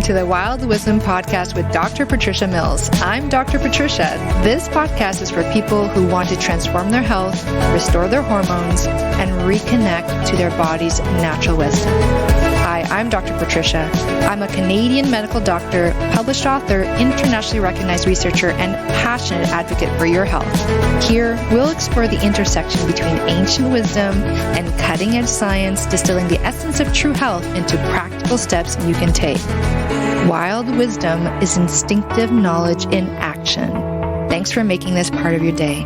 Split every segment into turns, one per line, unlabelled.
to the Wild Wisdom Podcast with Dr. Patricia Mills. I'm Dr. Patricia. This podcast is for people who want to transform their health, restore their hormones, and reconnect to their body's natural wisdom. Hi, I'm Dr. Patricia. I'm a Canadian medical doctor, published author, internationally recognized researcher, and passionate advocate for your health. Here, we'll explore the intersection between ancient wisdom and cutting-edge science, distilling the essence of true health into practical steps you can take. Wild wisdom is instinctive knowledge in action. Thanks for making this part of your day.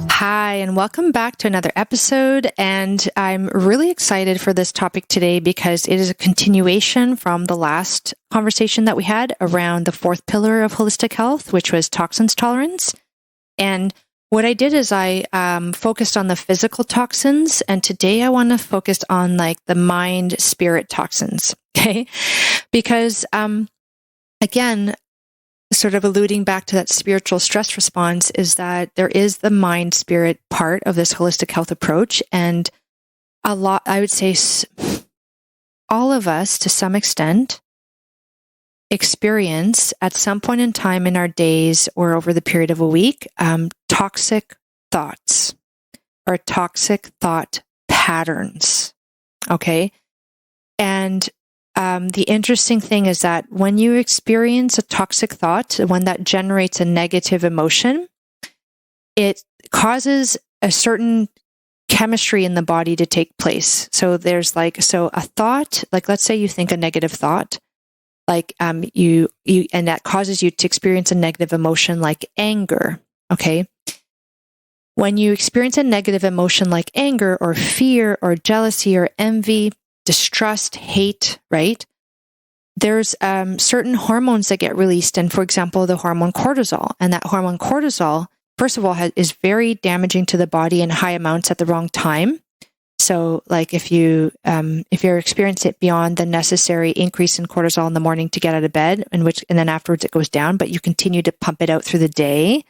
Hi, and welcome back to another episode. And I'm really excited for this topic today because it is a continuation from the last conversation that we had around the fourth pillar of holistic health, which was toxins tolerance. And what I did is I focused on the physical toxins, and today I want to focus on like the mind-spirit toxins, okay? Because again, sort of alluding back to that spiritual stress response is that there is the mind-spirit part of this holistic health approach, and a lot, I would say all of us to some extent experience at some point in time in our days or over the period of a week, toxic thoughts or toxic thought patterns. Okay. And the interesting thing is that when you experience a toxic thought, one that generates a negative emotion, it causes a certain chemistry in the body to take place. So there's so a thought, like let's say you think a negative thought, like you and that causes you to experience a negative emotion like anger. Okay. When you experience a negative emotion like anger or fear or jealousy or envy, distrust, hate, right? There's certain hormones that get released. And for example, the hormone cortisol. And that hormone cortisol, first of all, is very damaging to the body in high amounts at the wrong time. So like if you're experiencing it beyond the necessary increase in cortisol in the morning to get out of bed, and then afterwards it goes down, but you continue to pump it out through the day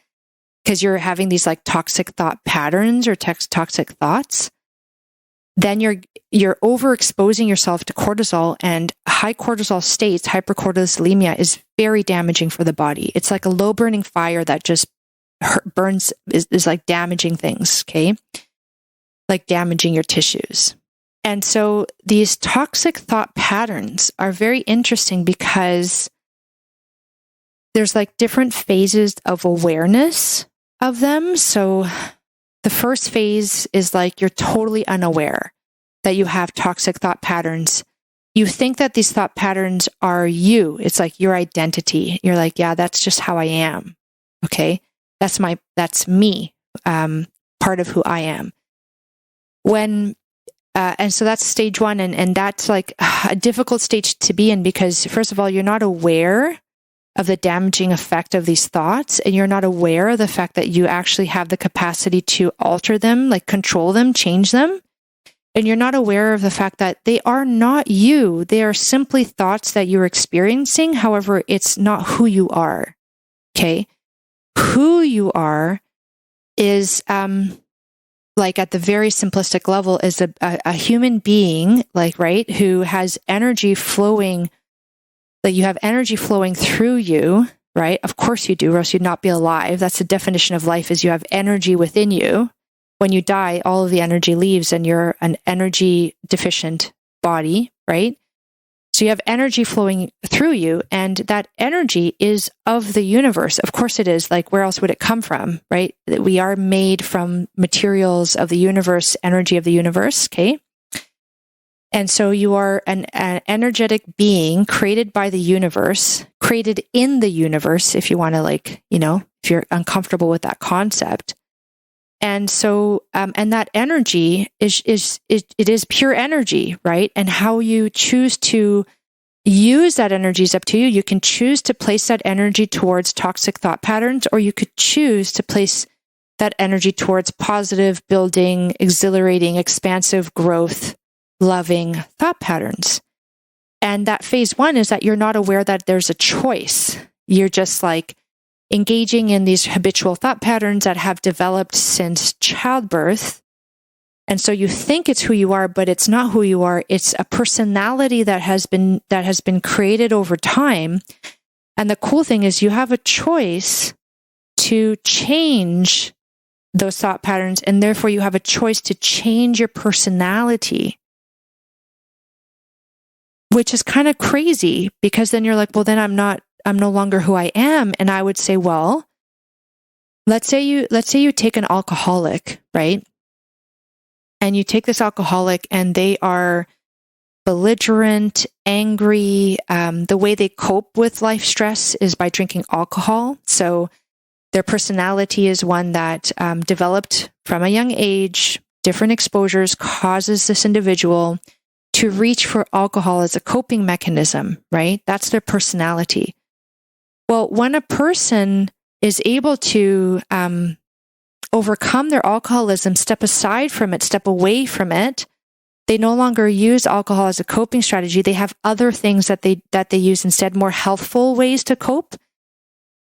because you're having these like toxic thought patterns or toxic thoughts, then you're overexposing yourself to cortisol, and high cortisol states, hypercortisolemia, is very damaging for the body. It's like a low burning fire that just burns, is like damaging things, okay? Like damaging your tissues. And so these toxic thought patterns are very interesting because there's like different phases of awareness of them. So the first phase is like you're totally unaware that you have toxic thought patterns. You think that these thought patterns are you. It's like your identity. You're like, yeah, that's just how I am. Okay. That's me. Part of who I am. And so that's stage one. And that's like a difficult stage to be in because first of all, you're not aware of the damaging effect of these thoughts. And you're not aware of the fact that you actually have the capacity to alter them, like control them, change them. And you're not aware of the fact that they are not you. They are simply thoughts that you're experiencing. However, it's not who you are. Okay. Who you are is, like at the very simplistic level, is a human being, like, right, who has energy flowing, like you have energy flowing through you, right? Of course you do, or else you'd not be alive. That's the definition of life, is you have energy within you. When you die, all of the energy leaves and you're an energy deficient body, right? So you have energy flowing through you, and that energy is of the universe. Of course it is. Like, where else would it come from, right? We are made from materials of the universe, energy of the universe, okay? And so you are an energetic being created by the universe, created in the universe, if you want to, like, if you're uncomfortable with that concept. And so, and that energy is pure energy, right? And how you choose to use that energy is up to you. You can choose to place that energy towards toxic thought patterns, or you could choose to place that energy towards positive, building, exhilarating, expansive growth, loving thought patterns. And that phase one is that you're not aware that there's a choice. You're just like engaging in these habitual thought patterns that have developed since childbirth And so you think it's who you are, but it's not who you are. It's a personality that has been created over time. And the cool thing is you have a choice to change those thought patterns, and therefore you have a choice to change your personality, which is kind of crazy, because then you're like, well, then I'm no longer who I am. And I would say, well, let's say you take an alcoholic, right? And you take this alcoholic and they are belligerent, angry. The way they cope with life stress is by drinking alcohol. So their personality is one that developed from a young age. Different exposures causes this individual to reach for alcohol as a coping mechanism, right? That's their personality. Well, when a person is able to overcome their alcoholism, step aside from it, step away from it, they no longer use alcohol as a coping strategy. They have other things that they use instead, more healthful ways to cope,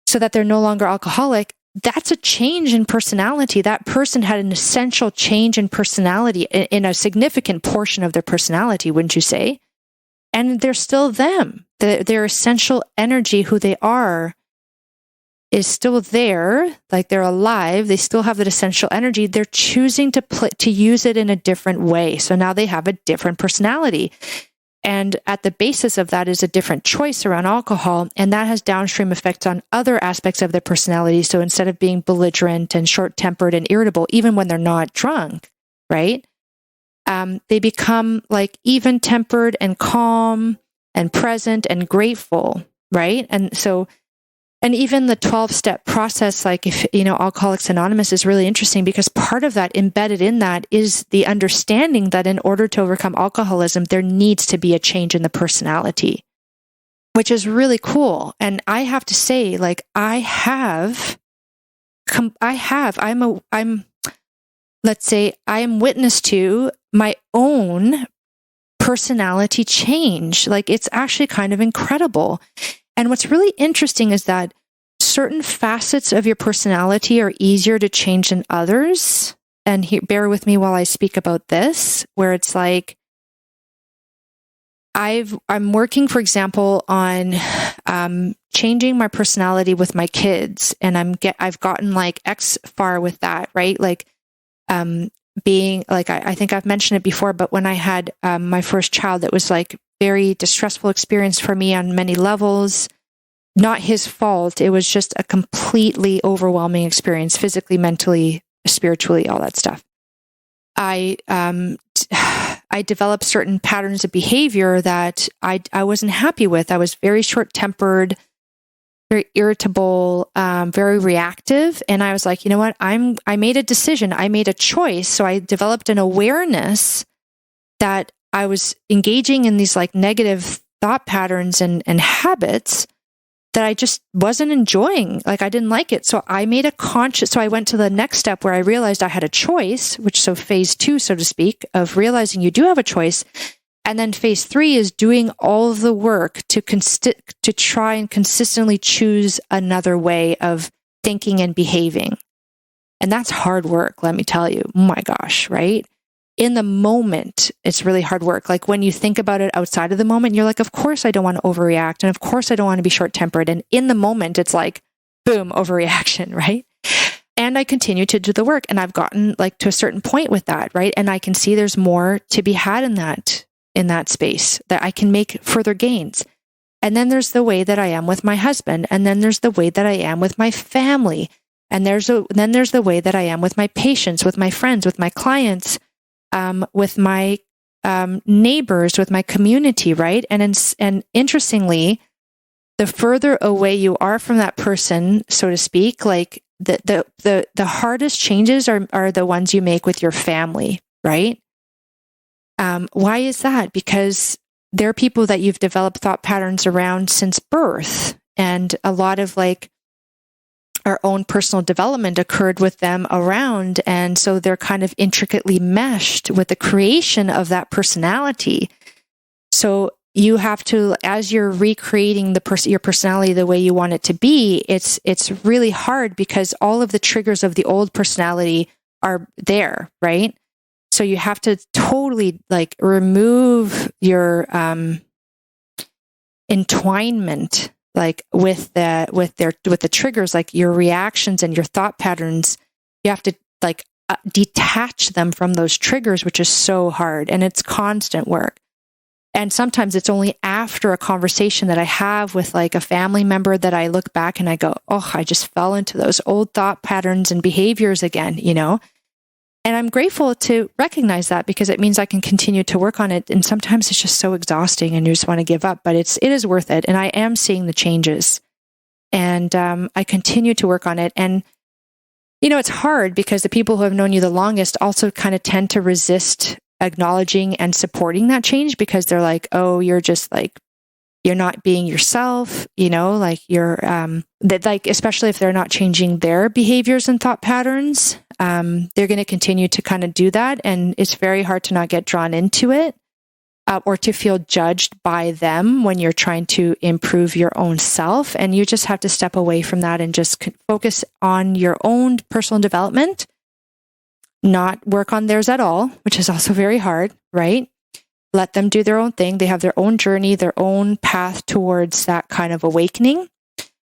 so that they're no longer alcoholic. That's a change in personality. That person had an essential change in personality, in a significant portion of their personality, wouldn't you say? And they're still them. Their essential energy, who they are, is still there. Like, they're alive. They still have that essential energy. They're choosing to use it in a different way. So now they have a different personality. And at the basis of that is a different choice around alcohol. And that has downstream effects on other aspects of their personality. So instead of being belligerent and short-tempered and irritable, even when they're not drunk, right? They become like even-tempered and calm and present and grateful, right? And even the 12-step process, like, if, Alcoholics Anonymous is really interesting, because part of that, embedded in that, is the understanding that in order to overcome alcoholism, there needs to be a change in the personality, which is really cool. And I have to say, like, let's say I am witness to my own personality change. Like, it's actually kind of incredible. And what's really interesting is that certain facets of your personality are easier to change than others. And bear with me while I speak about this, where it's like, I'm working, for example, on changing my personality with my kids, and I've gotten like X far with that, right? Like, being like, I think I've mentioned it before, but when I had my first child, it was like very distressful experience for me on many levels. Not his fault. It was just a completely overwhelming experience, physically, mentally, spiritually, all that stuff. I developed certain patterns of behavior that I wasn't happy with. I was very short-tempered, very irritable, very reactive. And I was like, you know what? I made a decision. I made a choice. So I developed an awareness that I was engaging in these like negative thought patterns and habits that I just wasn't enjoying. Like, I didn't like it. So I made so I went to the next step where I realized I had a choice, so phase 2, so to speak, of realizing you do have a choice. And then phase 3 is doing all of the work to try and consistently choose another way of thinking and behaving. And that's hard work, let me tell you. Oh my gosh, right? In the moment, it's really hard work. Like, when you think about it outside of the moment, you're like, of course I don't want to overreact. And of course I don't want to be short-tempered. And in the moment, it's like, boom, overreaction, right? And I continue to do the work. And I've gotten like to a certain point with that, right? And I can see there's more to be had in that space, that I can make further gains. And then there's the way that I am with my husband. And then there's the way that I am with my family. And then there's the way that I am with my patients, with my friends, with my clients, with my neighbors, with my community, right? And interestingly, the further away you are from that person, so to speak, like the hardest changes are the ones you make with your family, right? Why is that? Because they're people that you've developed thought patterns around since birth, and a lot of like our own personal development occurred with them around. And so they're kind of intricately meshed with the creation of that personality. So you have to, as you're recreating your personality the way you want it to be, it's really hard, because all of the triggers of the old personality are there, right? So you have to totally like remove your entwinement, like with the triggers, like your reactions and your thought patterns. You have to like detach them from those triggers, which is so hard, and it's constant work. And sometimes it's only after a conversation that I have with like a family member that I look back and I go, oh, I just fell into those old thought patterns and behaviors again, you know? And I'm grateful to recognize that, because it means I can continue to work on it. And sometimes it's just so exhausting and you just want to give up, but it is worth it. And I am seeing the changes, and I continue to work on it. And, you know, it's hard because the people who have known you the longest also kind of tend to resist acknowledging and supporting that change, because they're like, oh, you're just like, you're not being yourself, you know, like you're, that like, especially if they're not changing their behaviors and thought patterns, they're going to continue to kind of do that. And it's very hard to not get drawn into it, or to feel judged by them when you're trying to improve your own self. And you just have to step away from that and just focus on your own personal development, not work on theirs at all, which is also very hard, right? Let them do their own thing. They have their own journey, their own path towards that kind of awakening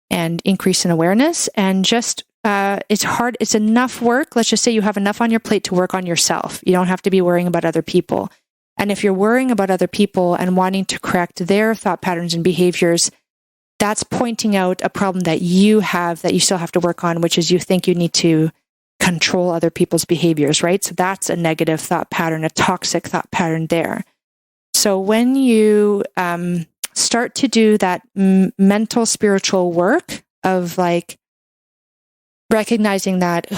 and increase in awareness. And just, it's hard. It's enough work. Let's just say you have enough on your plate to work on yourself. You don't have to be worrying about other people. And if you're worrying about other people and wanting to correct their thought patterns and behaviors, that's pointing out a problem that you have that you still have to work on, which is you think you need to control other people's behaviors, right? So that's a negative thought pattern, a toxic thought pattern there. So when you start to do that mental, spiritual work of like recognizing that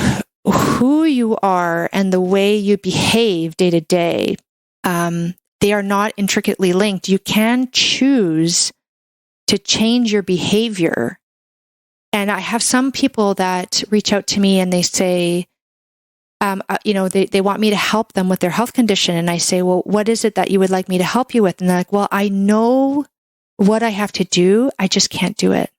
who you are and the way you behave day to day, they are not intricately linked. You can choose to change your behavior. And I have some people that reach out to me and they say, you know, they want me to help them with their health condition. And I say, well, what is it that you would like me to help you with? And they're like, well, I know what I have to do. I just can't do it.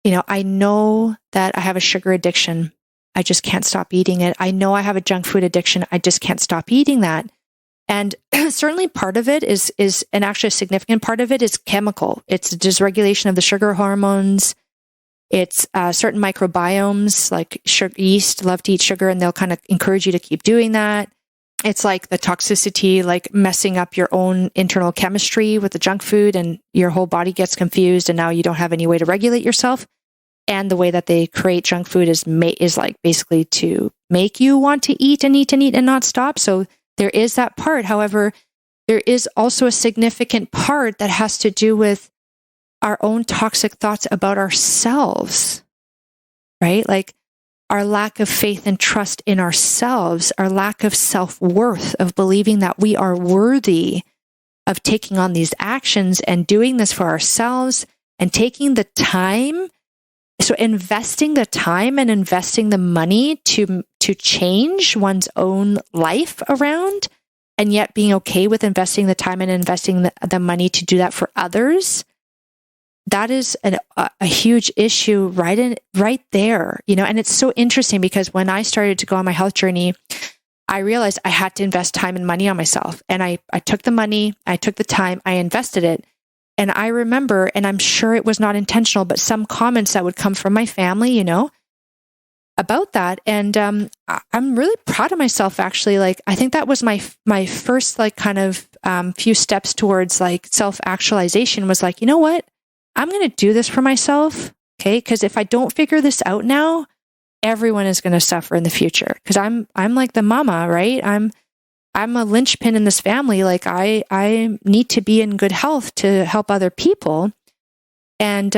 You know, I know that I have a sugar addiction. I just can't stop eating it. I know I have a junk food addiction. I just can't stop eating that. And certainly part of it is, and actually a significant part of it is chemical. It's dysregulation of the sugar hormones. It's certain microbiomes like yeast love to eat sugar, and they'll kind of encourage you to keep doing that. It's like the toxicity, like messing up your own internal chemistry with the junk food, and your whole body gets confused, and now you don't have any way to regulate yourself. And the way that they create junk food is like basically to make you want to eat and eat and eat and not stop. So there is that part. However, there is also a significant part that has to do with our own toxic thoughts about ourselves, right? Like our lack of faith and trust in ourselves, our lack of self-worth, of believing that we are worthy of taking on these actions and doing this for ourselves, and taking the time. So investing the time and investing the money to change one's own life around, and yet being okay with investing the time and investing the money to do that for others. That is a huge issue right there, you know. And it's so interesting because when I started to go on my health journey, I realized I had to invest time and money on myself. And I took the money, I took the time, I invested it. And I remember, and I'm sure it was not intentional, but some comments that would come from my family, you know, about that. And I'm really proud of myself, actually. Like, I think that was my first, like, kind of few steps towards, like, self-actualization, was like, you know what? I'm going to do this for myself, okay? Because if I don't figure this out now, everyone is going to suffer in the future. Because I'm like the mama, right? I'm a linchpin in this family. Like, I need to be in good health to help other people. And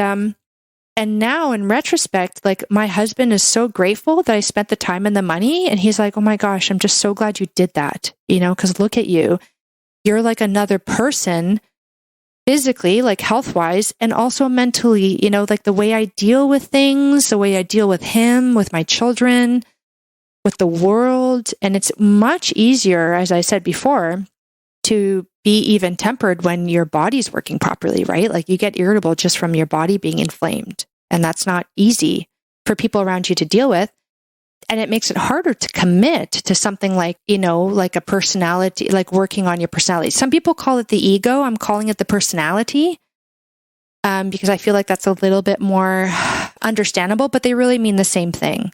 now in retrospect, like, my husband is so grateful that I spent the time and the money. And he's like, oh my gosh, I'm just so glad you did that. You know, because look at you. You're like another person, physically, like health-wise, and also mentally, you know, like the way I deal with things, the way I deal with him, with my children, with the world. And it's much easier, as I said before, to be even tempered when your body's working properly, right? Like, you get irritable just from your body being inflamed. And that's not easy for people around you to deal with. And it makes it harder to commit to something like, like a personality, like working on your personality. Some people call it the ego. I'm calling it the personality, because I feel like that's a little bit more understandable, but they really mean the same thing.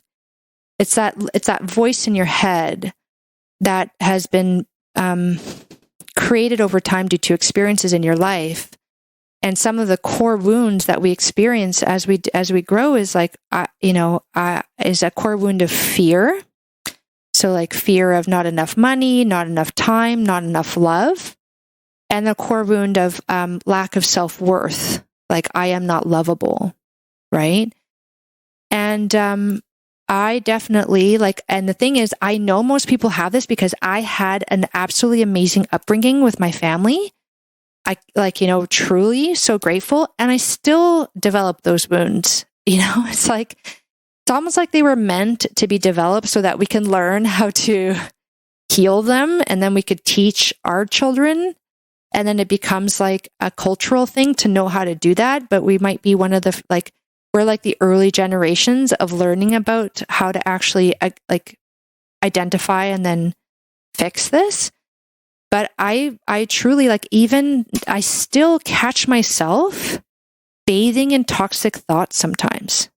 It's that voice in your head that has been created over time due to experiences in your life. And some of the core wounds that we experience as we grow is like, is a core wound of fear. So like fear of not enough money, not enough time, not enough love. And the core wound of lack of self-worth. Like I am not lovable, right? And I definitely and the thing is, I know most people have this because I had an absolutely amazing upbringing with my family. I truly so grateful. And I still develop those wounds. It's almost like they were meant to be developed so that we can learn how to heal them. And then we could teach our children. And then it becomes like a cultural thing to know how to do that. But we might be one of the, we're like the early generations of learning about how to actually identify and then fix this. But I truly I still catch myself bathing in toxic thoughts sometimes,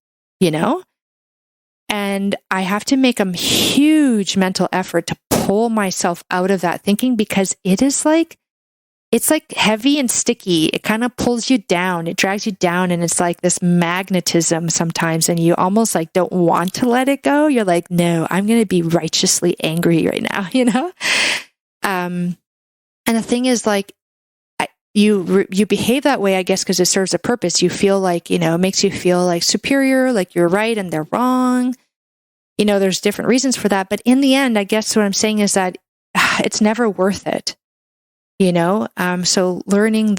and I have to make a huge mental effort to pull myself out of that thinking because it's heavy and sticky. It kind of pulls you down. It drags you down. And it's like this magnetism sometimes. And you almost don't want to let it go. You're like, no, I'm going to be righteously angry right now, And the thing is you behave that way, I guess, because it serves a purpose. You feel it makes you feel superior, like you're right and they're wrong. There's different reasons for that. But in the end, I guess what I'm saying is that it's never worth it. So learning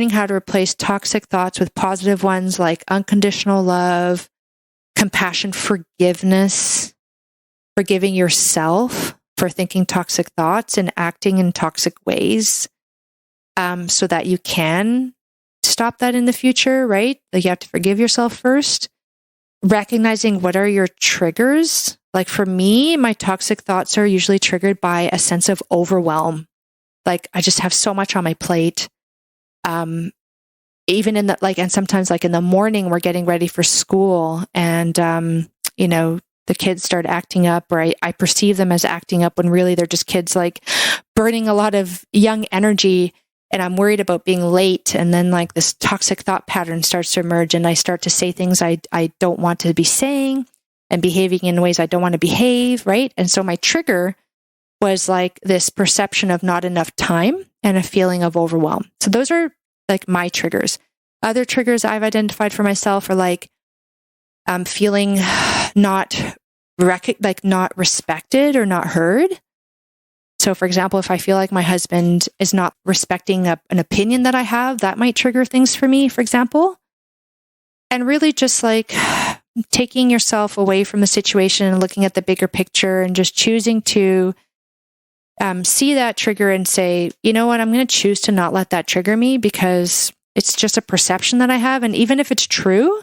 how to replace toxic thoughts with positive ones like unconditional love, compassion, forgiveness, forgiving yourself for thinking toxic thoughts and acting in toxic ways, so that you can stop that in the future, right? You have to forgive yourself first. Recognizing what are your triggers. Like for me, my toxic thoughts are usually triggered by a sense of overwhelm. I just have so much on my plate. Even in and sometimes in the morning, we're getting ready for school and, the kids start acting up, or I perceive them as acting up when really they're just kids burning a lot of young energy, and I'm worried about being late. And then this toxic thought pattern starts to emerge, and I start to say things I don't want to be saying and behaving in ways I don't want to behave, right? And so my trigger was this perception of not enough time and a feeling of overwhelm. So those are my triggers. Other triggers I've identified for myself are feeling not respected or not heard. So for example, if I feel like my husband is not respecting an opinion that I have, that might trigger things for me, for example. And really just taking yourself away from the situation and looking at the bigger picture and just choosing to see that trigger and say, you know what, I'm going to choose to not let that trigger me because it's just a perception that I have. And even if it's true,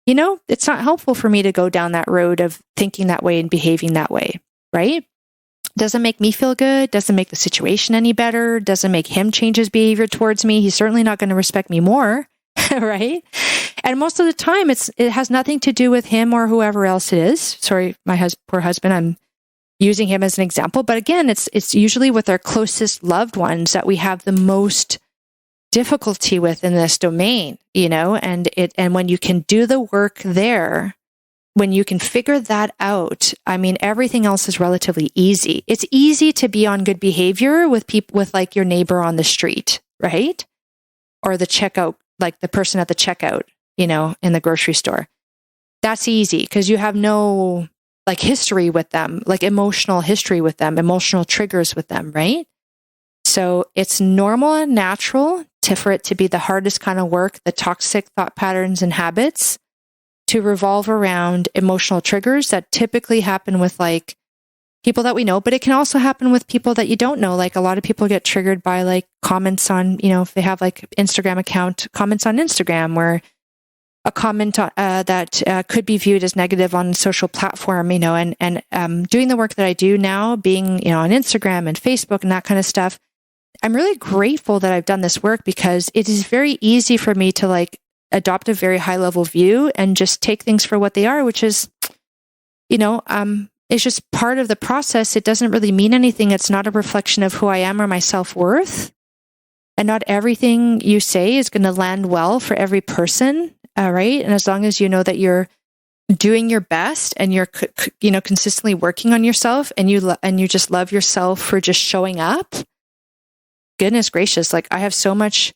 it's not helpful for me to go down that road of thinking that way and behaving that way, right? Doesn't make me feel good, doesn't make the situation any better, doesn't make him change his behavior towards me. He's certainly not going to respect me more, right? And most of the time, it has nothing to do with him or whoever else it is. Sorry, my poor husband, I'm using him as an example. But again, it's usually with our closest loved ones that we have the most difficulty with in this domain, and when you can do the work there, when you can figure that out, everything else is relatively easy. It's easy to be on good behavior with people, with your neighbor on the street, right? Or the checkout, the person at the checkout, in the grocery store. That's easy because you have no history with them, emotional history with them, emotional triggers with them, right? So it's normal and natural for it to be the hardest kind of work, the toxic thought patterns and habits, to revolve around emotional triggers that typically happen with people that we know, but it can also happen with people that you don't know. A lot of people get triggered by comments on, if they have Instagram account, comments on Instagram where a comment that could be viewed as negative on a social platform, and doing the work that I do now, being, on Instagram and Facebook and that kind of stuff, I'm really grateful that I've done this work, because it is very easy for me to like adopt a very high level view and just take things for what they are, which is, it's just part of the process. It doesn't really mean anything. It's not a reflection of who I am or my self-worth. And not everything you say is going to land well for every person. Right. And as long as you know that you're doing your best and you're, consistently working on yourself, and you just love yourself for just showing up. Goodness gracious. Like, I have so much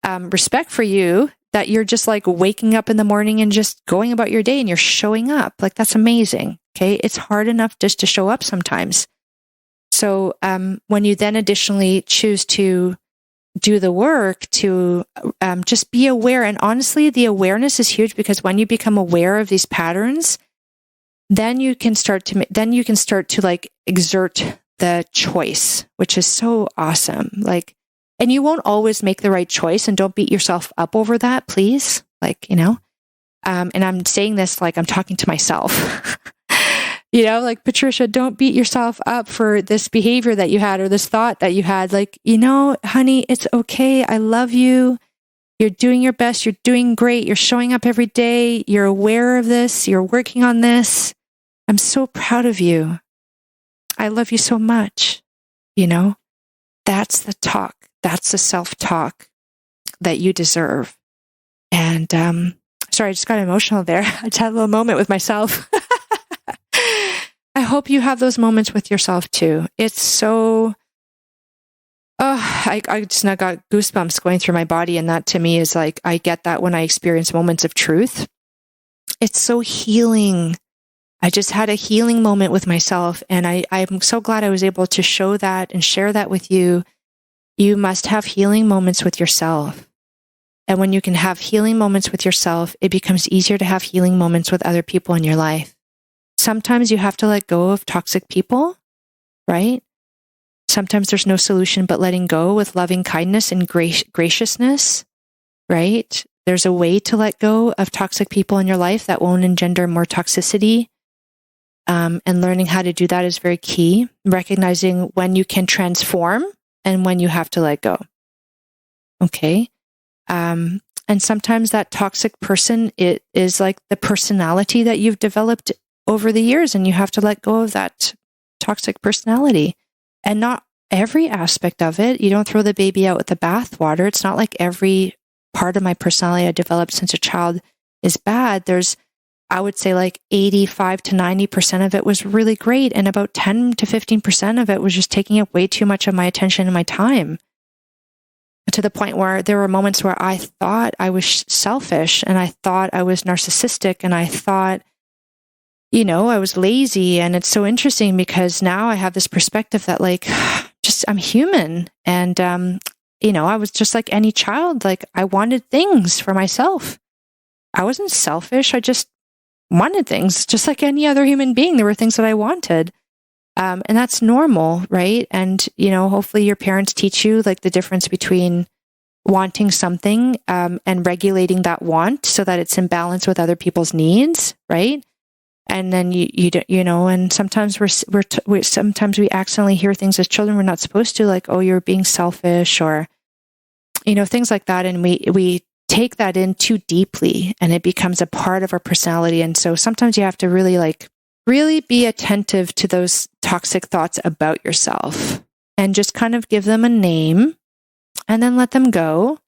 respect for you that you're just like waking up in the morning and just going about your day and you're showing up. Like, that's amazing. Okay. It's hard enough just to show up sometimes. So when you then additionally choose to do the work to just be aware. And honestly, the awareness is huge, because when you become aware of these patterns, then you can start to like exert the choice, which is so awesome. Like, and you won't always make the right choice, and don't beat yourself up over that, please. Like, and I'm saying this like I'm talking to myself. Like, Patricia, don't beat yourself up for this behavior that you had or this thought that you had. Like, honey, it's okay. I love you. You're doing your best. You're doing great. You're showing up every day. You're aware of this. You're working on this. I'm so proud of you. I love you so much. That's the talk. That's the self-talk that you deserve. And sorry, I just got emotional there. I just had a little moment with myself. I hope you have those moments with yourself too. It's so, I just now got goosebumps going through my body. And that to me is like, I get that when I experience moments of truth. It's so healing. I just had a healing moment with myself. And I'm so glad I was able to show that and share that with you. You must have healing moments with yourself. And when you can have healing moments with yourself, it becomes easier to have healing moments with other people in your life. Sometimes you have to let go of toxic people, right? Sometimes there's no solution but letting go with loving kindness and graciousness, right? There's a way to let go of toxic people in your life that won't engender more toxicity. And learning how to do that is very key. Recognizing when you can transform and when you have to let go. Okay. And sometimes that toxic person, it is like the personality that you've developed over the years, and you have to let go of that toxic personality. And not every aspect of it. You don't throw the baby out with the bathwater. It's not like every part of my personality I developed since a child is bad. There's, I would say, like 85 to 90% of it was really great. And about 10 to 15% of it was just taking up way too much of my attention and my time, to the point where there were moments where I thought I was selfish, and I thought I was narcissistic, and I thought, I was lazy. And it's so interesting, because now I have this perspective that like, just I'm human. And, I was just like any child. Like, I wanted things for myself. I wasn't selfish. I just wanted things just like any other human being. There were things that I wanted. And that's normal, right? And, hopefully your parents teach you like the difference between wanting something and regulating that want so that it's in balance with other people's needs, right? And then and sometimes sometimes we accidentally hear things as children we're not supposed to, like, oh, you're being selfish, or things like that, and we take that in too deeply, and it becomes a part of our personality. And so sometimes you have to really be attentive to those toxic thoughts about yourself, and just kind of give them a name, and then let them go,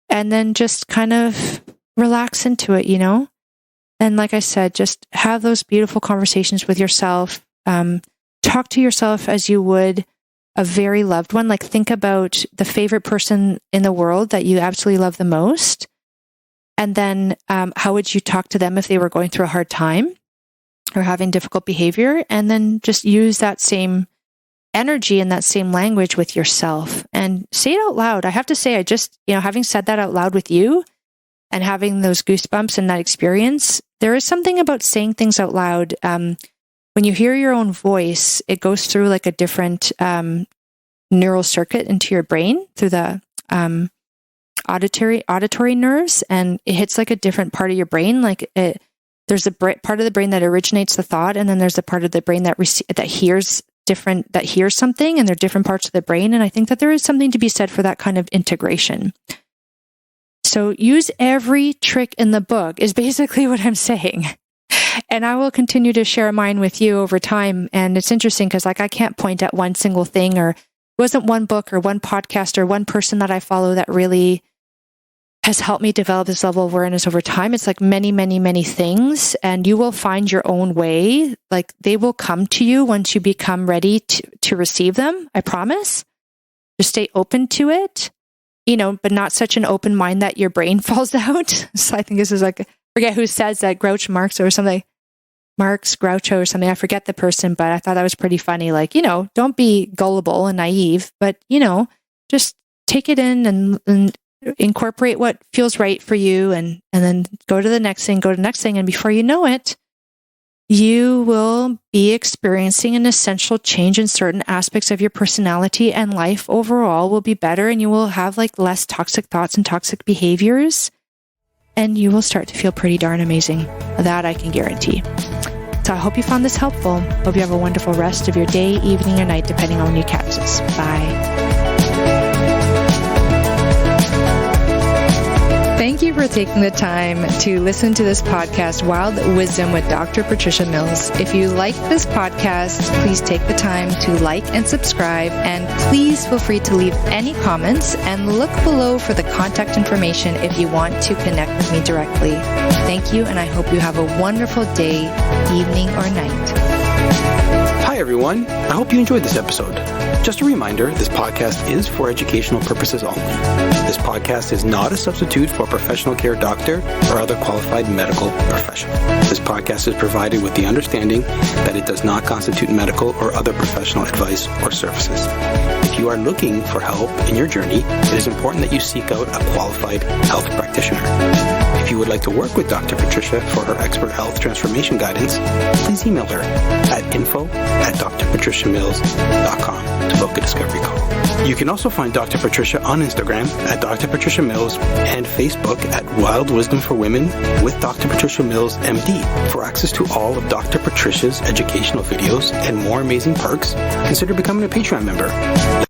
and then just kind of relax into it, And like I said, just have those beautiful conversations with yourself. Talk to yourself as you would a very loved one. Like, think about the favorite person in the world that you absolutely love the most. And then how would you talk to them if they were going through a hard time or having difficult behavior? And then just use that same energy and that same language with yourself and say it out loud. I have to say, I just, having said that out loud with you and having those goosebumps and that experience, there is something about saying things out loud. When you hear your own voice, it goes through like a different neural circuit into your brain through the auditory nerves, and it hits like a different part of your brain. Like there's a part of the brain that originates the thought, and then there's a part of the brain that hears something, and there are different parts of the brain. And I think that there is something to be said for that kind of integration. So use every trick in the book is basically what I'm saying. And I will continue to share mine with you over time. And it's interesting because like I can't point at one single thing, or it wasn't one book or one podcast or one person that I follow that really has helped me develop this level of awareness over time. It's like many, many, many things, and you will find your own way. Like they will come to you once you become ready to receive them. I promise. Just stay open to it, but not such an open mind that your brain falls out. So I think this is like, I forget who says that, Groucho Marx or something. Marx, Groucho or something. I forget the person, but I thought that was pretty funny. Like, don't be gullible and naive, but, just take it in and incorporate what feels right for you, and then go to the next thing. And before you know it, you will be experiencing an essential change in certain aspects of your personality, and life overall will be better, and you will have like less toxic thoughts and toxic behaviors, and you will start to feel pretty darn amazing. That I can guarantee. So I hope you found this helpful. Hope you have a wonderful rest of your day, evening, or night, depending on when you catch this. Bye. Thank you for taking the time to listen to this podcast, Wild Wisdom with Dr. Patricia Mills. If you like this podcast, please take the time to like and subscribe, and please feel free to leave any comments and look below for the contact information if you want to connect with me directly. Thank you, and I hope you have a wonderful day, evening, or night.
Hi everyone, I hope you enjoyed this episode. Just a reminder, this podcast is for educational purposes only. This podcast is not a substitute for a professional care doctor or other qualified medical professional. This podcast is provided with the understanding that it does not constitute medical or other professional advice or services. If you are looking for help in your journey, it is important that you seek out a qualified health practitioner. If you would like to work with Dr. Patricia for her expert health transformation guidance, please email her at info@drpatriciamills.com to book a discovery call. You can also find Dr. Patricia on Instagram at Dr. Patricia Mills and Facebook at Wild Wisdom for Women with Dr. Patricia Mills, MD. For access to all of Dr. Patricia's educational videos and more amazing perks, consider becoming a Patreon member.